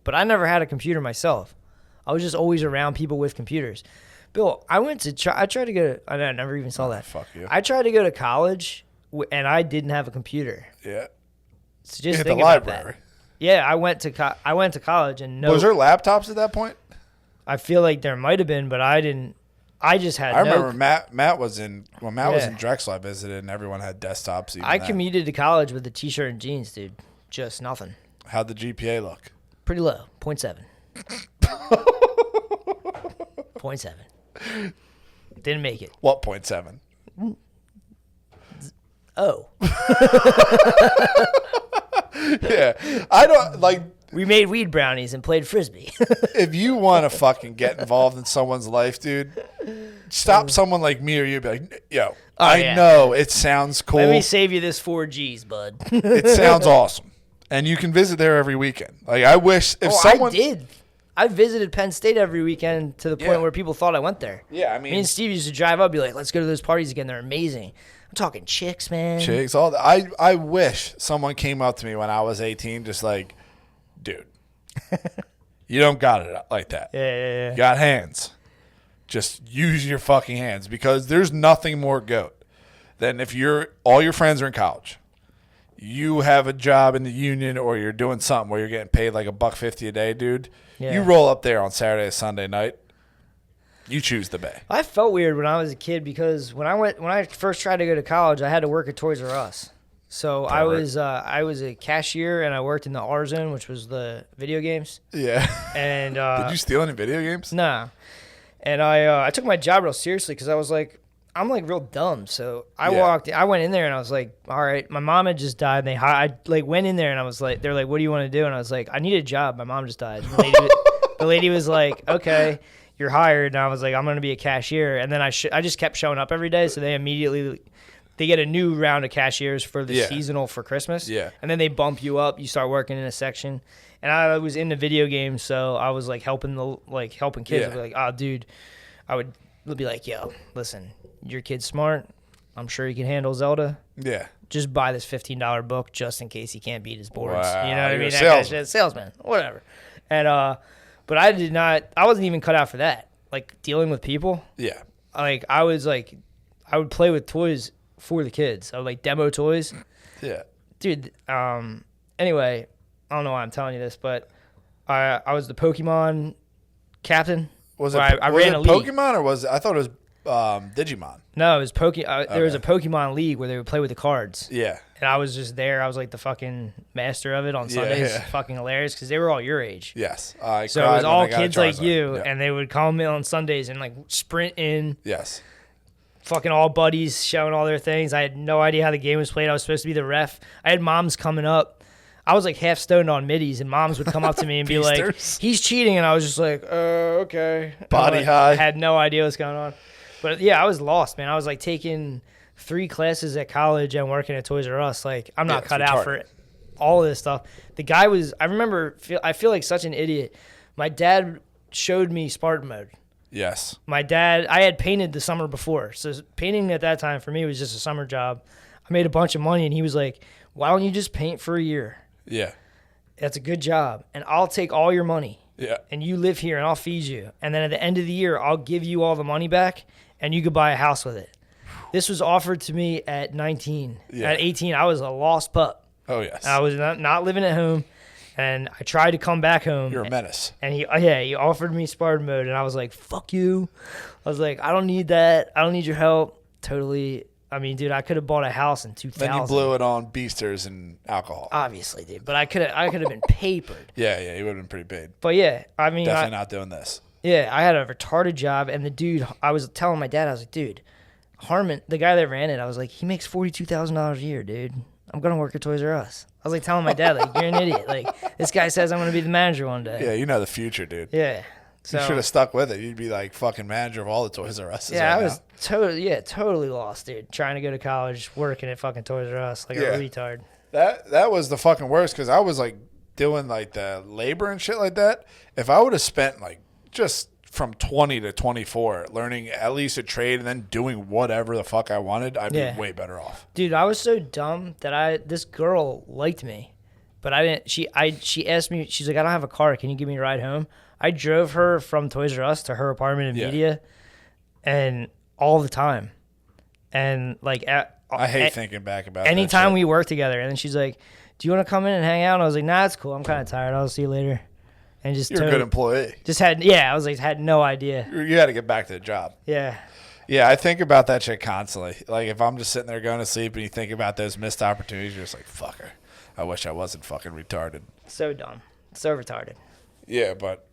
but I never had a computer myself. I was just always around people with computers. Bill, I tried to go to, I never even saw that. Fuck you. I tried to go to college, and I didn't have a computer. Yeah. So just at think the about library. that. Yeah, I went to college, and Was there laptops at that point? I feel like there might have been, but I didn't. I just had. I remember Matt was in was in Drexel. I visited, and everyone had desktops. Even I then. commuted to college with a t-shirt and jeans, dude. Just nothing. How'd the GPA look? Pretty low, 0.7. 0.7. Didn't make it. What 0.7? Oh. Yeah, I don't like. We made weed brownies and played frisbee. If you want to fucking get involved in someone's life, dude, stop someone like me or you. Be like, yo, I know it sounds cool. Let me save you this 4Gs, bud. It sounds awesome, and you can visit there every weekend. Like I wish if someone I did. I visited Penn State every weekend to the point where people thought I went there. Yeah, I mean, me and Steve used to drive up, be like, "Let's go to those parties again. They're amazing." I'm talking chicks, man. Chicks, all that. I wish someone came up to me when I was 18, just like, dude, you don't got it like that. Yeah. You got hands. Just use your fucking hands, because there's nothing more goat than if all your friends are in college. You have a job in the union, or you're doing something where you're getting paid like $1.50 a day, dude. Yeah. You roll up there on Saturday, Sunday night. You choose the bay. I felt weird when I was a kid because when I first tried to go to college, I had to work at Toys R Us. So I was a cashier, and I worked in the R Zone, which was the video games. Yeah. And did you steal any video games? Nah. And I took my job real seriously because I was like, I'm like real dumb. So I went in there and I was like, all right, my mom had just died. And I like went in there and I was like, they're like, what do you want to do? And I was like, I need a job. My mom just died. The lady was like, okay, you're hired. And I was like, I'm going to be a cashier. And then I just kept showing up every day. So they get a new round of cashiers for the seasonal for Christmas. Yeah. And then they bump you up. You start working in a section. And I was into video games, so I was like helping kids. Yeah. I'd be like, oh, dude, I would be like, yo, listen, your kid's smart. I'm sure he can handle Zelda. Yeah. Just buy this $15 book just in case he can't beat his boards. Wow, You know what I mean? you're a salesman. Salesman, whatever. And but I wasn't even cut out for that. Like dealing with people. Yeah. Like I would play with toys for the kids. I would like demo toys. Yeah. Dude, anyway, I don't know why I'm telling you this, but I was the Pokemon captain. Was it I ran a league. Pokemon, or was it? I thought it was Digimon. No, it was there was a Pokemon league where they would play with the cards. Yeah. And I was just there. I was like the fucking master of it on Sundays. Yeah. Fucking hilarious because they were all your age. Yes. So it was all kids like you, yeah. and they would call me on Sundays and like sprint in. Yes. Fucking all buddies showing all their things. I had no idea how the game was played. I was supposed to be the ref. I had moms coming up. I was like half stoned on middies, and moms would come up to me and be like, he's cheating. And I was just like, okay. Body high. I had no idea what's going on. But yeah, I was lost, man. I was like taking 3 classes at college and working at Toys R Us. Like, I'm not cut out for all of this stuff. The guy was, I feel like such an idiot. My dad showed me Spartan Mode. Yes. My dad, I had painted the summer before. So painting at that time for me was just a summer job. I made a bunch of money, and he was like, why don't you just paint for a year? Yeah. That's a good job. And I'll take all your money. Yeah. And you live here, and I'll feed you. And then at the end of the year, I'll give you all the money back, and you could buy a house with it. This was offered to me at 19. Yeah. At 18, I was a lost pup. Oh, yes. I was not living at home, and I tried to come back home. You're a menace. And he offered me Spartan Mode, and I was like, fuck you. I was like, I don't need that. I don't need your help. Totally. I mean, dude, I could have bought a house in 2000. Then you blew it on beasters and alcohol. Obviously, dude. But I could have been papered. Yeah, you would have been pretty paid. But yeah, I mean, definitely not doing this. Yeah, I had a retarded job, and the dude, I was telling my dad, I was like, dude, Harmon, the guy that ran it, I was like, he makes $42,000 a year, dude. I'm gonna work at Toys R Us. I was like telling my dad, like, you're an idiot. Like, this guy says I'm gonna be the manager one day. Yeah, you know the future, dude. Yeah. So, you should have stuck with it. You'd be like fucking manager of all the Toys R Us. Yeah, I was totally lost, dude. Trying to go to college, working at fucking Toys R Us like a retard. That was the fucking worst, because I was like doing like the labor and shit like that. If I would have spent like just from 20 to 24 learning at least a trade and then doing whatever the fuck I wanted, I'd be way better off. Dude, I was so dumb that this girl liked me. but I didn't. She asked me. She's like, I don't have a car. Can you give me a ride home? I drove her from Toys R Us to her apartment in Media, and all the time, and like I hate thinking back about anytime we work together. And then she's like, do you want to come in and hang out? And I was like, nah, it's cool. I'm kind of tired. I'll see you later. And just you're a good employee. I was like, had no idea. You got to get back to the job. Yeah. Yeah, I think about that shit constantly. Like, if I'm just sitting there going to sleep and you think about those missed opportunities, you're just like, fucker. I wish I wasn't fucking retarded. So dumb. So retarded. Yeah, but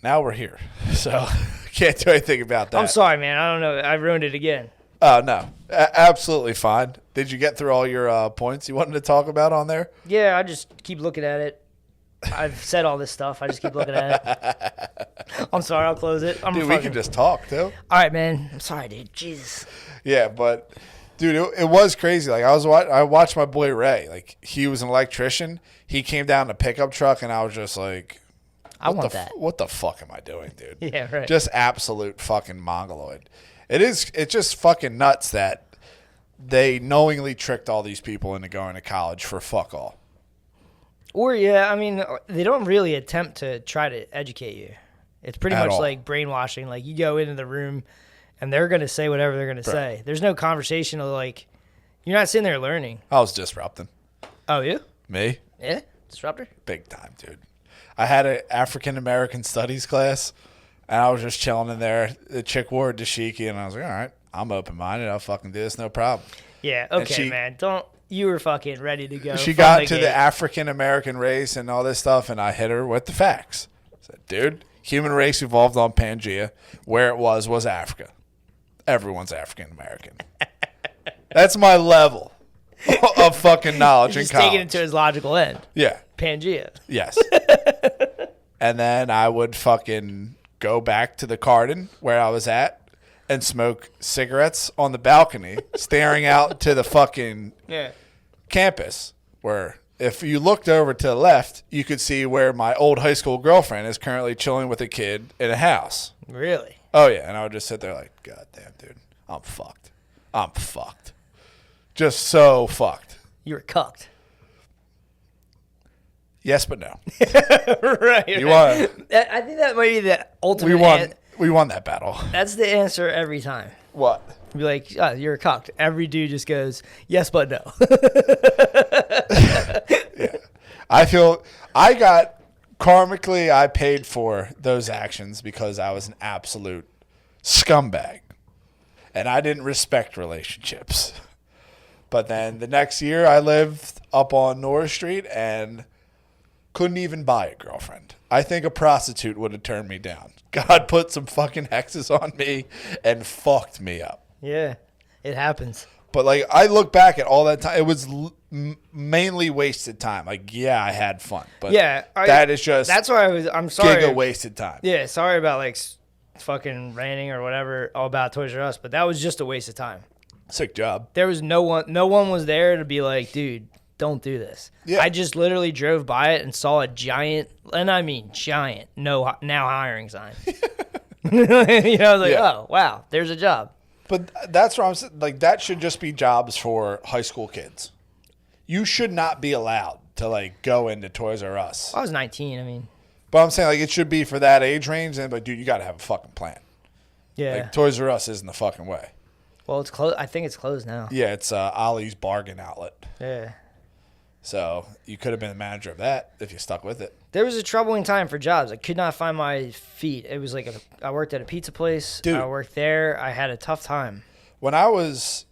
now we're here. So, can't do anything about that. I'm sorry, man. I don't know. I ruined it again. Oh, no. Absolutely fine. Did you get through all your points you wanted to talk about on there? Yeah, I just keep looking at it. I've said all this stuff. I just keep looking at it. I'm sorry. I'll close it. Dude, we can just talk, too. All right, man. I'm sorry, dude. Jesus. Yeah, but, dude, it was crazy. Like, I watched my boy Ray. Like, he was an electrician. He came down in a pickup truck, and I was just like, I want that. What the fuck am I doing, dude? Yeah, right. Just absolute fucking mongoloid. It's just fucking nuts that they knowingly tricked all these people into going to college for fuck all. Or, yeah, I mean, they don't really attempt to try to educate you. It's pretty much like brainwashing. Like, you go into the room, and they're going to say whatever they're going to say. There's no conversation of, like, you're not sitting there learning. I was disrupting. Oh, you? Me? Yeah? Disruptor? Big time, dude. I had an African-American studies class, and I was just chilling in there. The chick wore a dashiki, and I was like, all right, I'm open-minded. I'll fucking do this, no problem. Yeah, okay, man. You were fucking ready to go. She got to the African-American race and all this stuff, and I hit her with the facts. I said, dude, human race evolved on Pangea. Where it was Africa. Everyone's African-American. That's my level of fucking knowledge in college. Just taking it to his logical end. Yeah. Pangea. Yes. And then I would fucking go back to the garden where I was at and smoke cigarettes on the balcony, staring out to the fucking campus, where if you looked over to the left, you could see where my old high school girlfriend is currently chilling with a kid in a house. Really? Oh, yeah. And I would just sit there like, God damn, dude, I'm fucked. I'm fucked. Just so fucked. You were cucked. Yes, but no. Right. You won. I think that might be the ultimate. We won that battle. That's the answer every time. What? Be like, oh, you're cucked. Every dude just goes, yes, but no. Yeah. I feel I got karmically, I paid for those actions because I was an absolute scumbag. And I didn't respect relationships. But then the next year I lived up on North Street and couldn't even buy a girlfriend. I think a prostitute would have turned me down. God put some fucking hexes on me and fucked me up. Yeah, it happens. But, like, I look back at all that time. It was mainly wasted time. Like, yeah, I had fun. But that is just that's why I'm sorry. Giga wasted time. Yeah, sorry about, like, fucking ranting or whatever all about Toys R Us, but that was just a waste of time. Sick job. There was no one was there to be like, dude, don't do this. Yeah. I just literally drove by it and saw a giant, and I mean giant, now hiring sign. You know, I was like, oh, wow, there's a job. But that's what I'm saying. Like, that should just be jobs for high school kids. You should not be allowed to, like, go into Toys R Us. I was 19, I mean. But I'm saying, like, it should be for that age range. And, like, dude, you got to have a fucking plan. Yeah. Like, Toys R Us isn't the fucking way. Well, it's closed. I think it's closed now. Yeah, it's Ollie's bargain outlet. Yeah. So you could have been the manager of that if you stuck with it. There was a troubling time for jobs. I could not find my feet. It was like I worked at a pizza place. Dude. I worked there. I had a tough time. When I was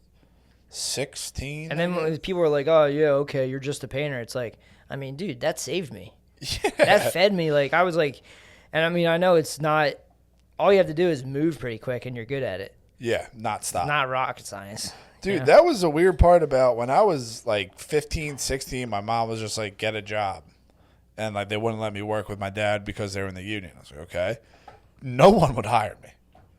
16. And then when people were like, oh, yeah, okay, you're just a painter. It's like, I mean, dude, that saved me. Yeah. That fed me. Like, I was like, and I mean, I know it's not, all you have to do is move pretty quick and you're good at it. Yeah, not stop. It's not rocket science. Dude, that was the weird part about when I was like 15, 16, my mom was just like, get a job. And like they wouldn't let me work with my dad because they were in the union. I was like, okay. No one would hire me.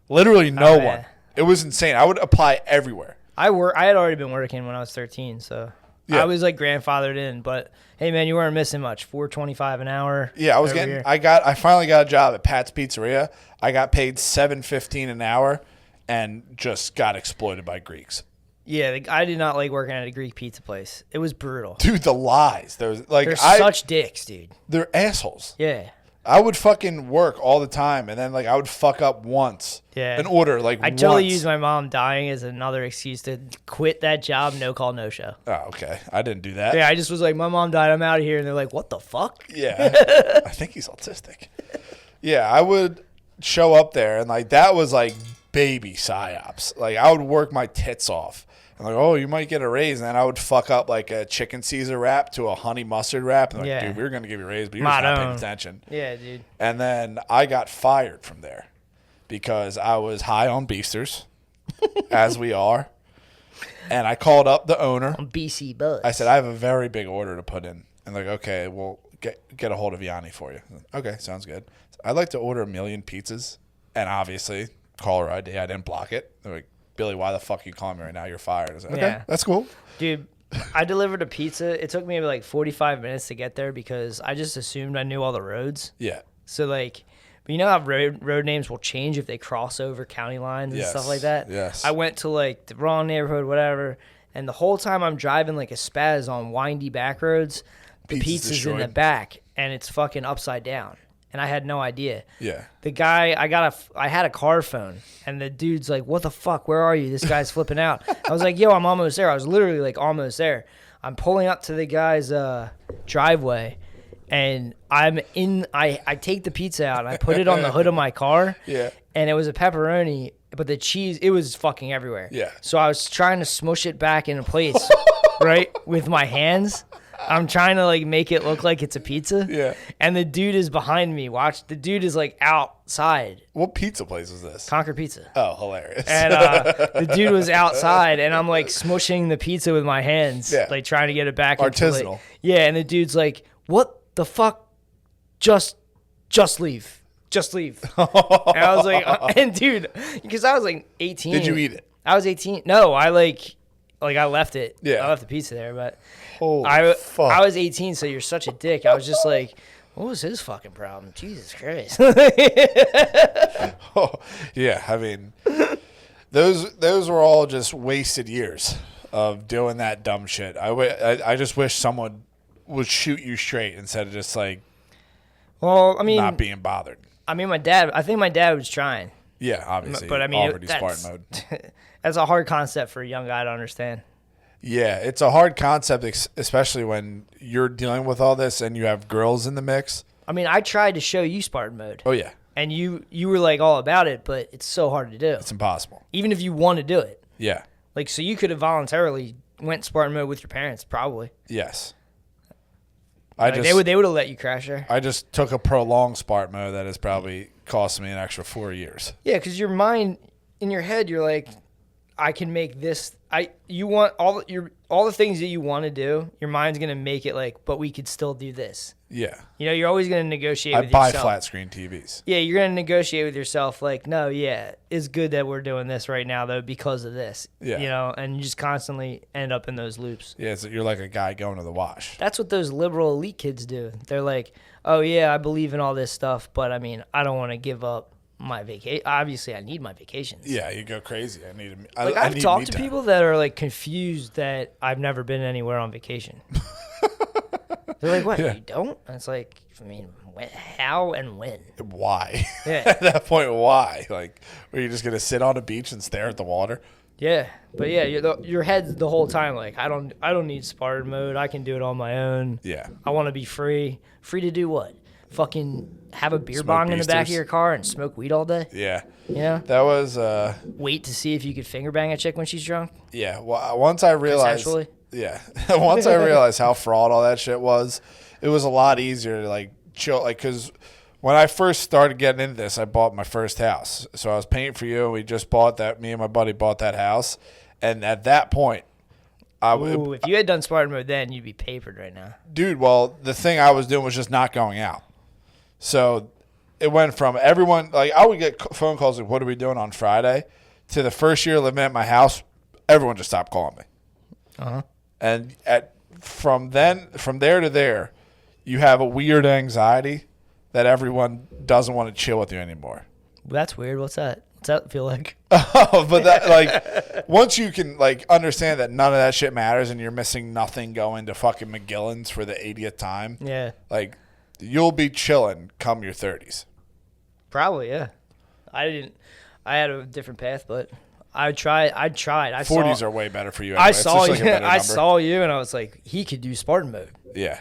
Literally no one. It was insane. I would apply everywhere. I had already been working when I was 13, so I was like grandfathered in. But hey, man, you weren't missing much. $4.25 an hour. Yeah, I finally got a job at Pat's Pizzeria. I got paid $7.15 an hour and just got exploited by Greeks. Yeah, I did not like working at a Greek pizza place. It was brutal. Dude, the lies. They're such dicks, dude. They're assholes. Yeah. I would fucking work all the time, and then like I would fuck up once. Yeah. An order like I totally used my mom dying as another excuse to quit that job. No call, no show. Oh, okay. I didn't do that. Yeah, I just was like, my mom died. I'm out of here, and they're like, what the fuck? Yeah. I think he's autistic. Yeah, I would show up there, and like that was like baby psyops. Like I would work my tits off. I'm like, oh, you might get a raise. And then I would fuck up like a chicken Caesar wrap to a honey mustard wrap. And like, dude, we were going to give you a raise, but you're just not paying attention. Yeah, dude. And then I got fired from there because I was high on beasters, as we are. And I called up the owner. On BC Buzz. I said, I have a very big order to put in. And like, okay, we'll get a hold of Yanni for you. Okay, sounds good. So I'd like to order 1 million pizzas. And obviously, caller ID, I didn't block it. They're like, Billy, why the fuck you calling me right now? You're fired. I was like, okay, that's cool. Dude, I delivered a pizza. It took me like 45 minutes to get there because I just assumed I knew all the roads. Yeah. So like, but you know how road names will change if they cross over county lines and stuff like that? Yes. I went to like the wrong neighborhood, whatever, and the whole time I'm driving like a spaz on windy back roads, the pizza's in the back and it's fucking upside down. And I had no idea. Yeah. The guy, I had a car phone, and the dude's like, what the fuck, where are you? This guy's flipping out. I was like, yo, I'm almost there. I was literally like almost there. I'm pulling up to the guy's driveway, and I take the pizza out, and I put it on the hood of my car. Yeah. And it was a pepperoni, but the cheese, it was fucking everywhere. Yeah. So I was trying to smush it back into place, right, with my hands. I'm trying to like make it look like it's a pizza. Yeah. And the dude is behind me. The dude is like outside. What pizza place is this? Concord Pizza. Oh, hilarious. And the dude was outside, and I'm like smushing the pizza with my hands, like trying to get it back. Artisanal. And the dude's like, what the fuck? Just leave. Just leave. And I was like, and dude, because I was like 18. Did you eat it? I was 18. No, I I left it. Yeah. I left the pizza there, but fuck. I was 18, so you're such a dick. I was just like, what was his fucking problem? Jesus Christ. Oh, yeah, I mean, those were all just wasted years of doing that dumb shit. I just wish someone would shoot you straight instead of just like, well, I mean, not being bothered. I mean, I think my dad was trying. Yeah, obviously. But I mean, already Spartan mode. That's a hard concept for a young guy to understand. Yeah, it's a hard concept, especially when you're dealing with all this and you have girls in the mix. I mean, I tried to show you Spartan Mode. Oh, yeah. And you were like all about it, but it's so hard to do. It's impossible. Even if you want to do it. Yeah. Like, so you could have voluntarily went Spartan Mode with your parents, probably. Yes. They would have let you crash there. I just took a prolonged Spartan Mode that has probably cost me an extra 4 years. Yeah, because your mind, in your head, you're like, I can make this. You want all the things that you want to do. Your mind's gonna make it like, but we could still do this. Yeah. You know, you're always gonna negotiate. I buy flat screen TVs. Yeah, you're gonna negotiate with yourself. Like, no, yeah, it's good that we're doing this right now though because of this. Yeah. You know, and you just constantly end up in those loops. Yeah, so you're like a guy going to the wash. That's what those liberal elite kids do. They're like, oh yeah, I believe in all this stuff, but I mean, I don't want to give up my vacation. Obviously, I need my vacations. Yeah, you go crazy. I've talked to people that are like confused that I've never been anywhere on vacation. They're like, what? Yeah. You don't? And it's like, I mean, how and when? Why? Yeah. At that point, why? Like, were you just gonna sit on a beach and stare at the water? Yeah, but yeah, your head's the whole time like, I don't need Spartan Mode. I can do it on my own. Yeah. I want to be free. Free to do what? Fucking have a beer Smoke bong in the back of beasters. your car and smoke weed all day? Yeah. Yeah. That was Wait to see if you could finger bang a chick when she's drunk? yeah. Well, once I realized Consensually? yeah. Once I realized how fraud all that shit was, it was a lot easier to like chill, like, cuz when I first started getting into this, I bought my first house. So I was paying for you, and we just bought that, me and my buddy bought that house. And at that point, if you had done Spartan Mode then, you'd be papered right now. Dude, well, the thing I was doing was just not going out. So it went from everyone, like, I would get phone calls like, what are we doing on Friday? To the first year living at my house, everyone just stopped calling me. Uh-huh. And from there to there, you have a weird anxiety that everyone doesn't want to chill with you anymore. That's weird. What's that? What's that feel like? But that, like, once you can, like, understand that none of that shit matters and you're missing nothing going to fucking McGillen's for the 80th time, Yeah. like, you'll be chilling come your 30s. Probably, yeah. I had a different path, but I tried. 40s are way better for you anyway. I It's saw just like you. a better I number. saw you, and I was like, he could do Spartan mode. Yeah.